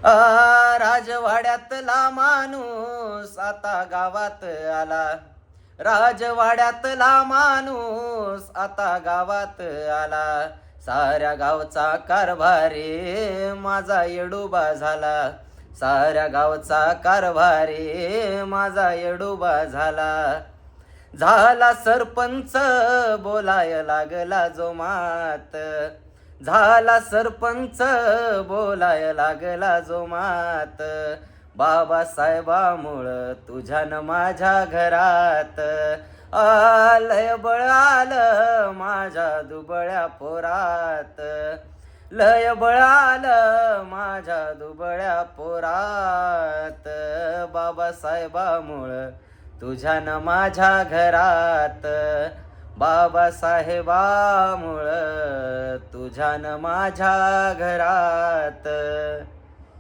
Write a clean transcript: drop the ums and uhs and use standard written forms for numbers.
राजवाड्यातला माणूस आता गावात आला. राजवाड्यातला माणूस आता गावात आला. साऱ्या गावचा कारभारी माझा येडोबा झाला. साऱ्या गावचा कारभारी माझा येडोबा झाला. झाला सरपंच बोलाय लागला जोमात. झाला सरपंच बोलाय लागला जोमात. बाबासाहेबामुळं तुझ्यानं माझ्या घरात लय बळ आलं माझ्या दुबळ्या पोरात. लय बळ आलं माझ्या दुबळ्या पोरात. बाबासाहेबामुळं तुझ्यानं माझ्या घरात. बाबासाहेबामुळं तुझ्यानं माझ्या घरात.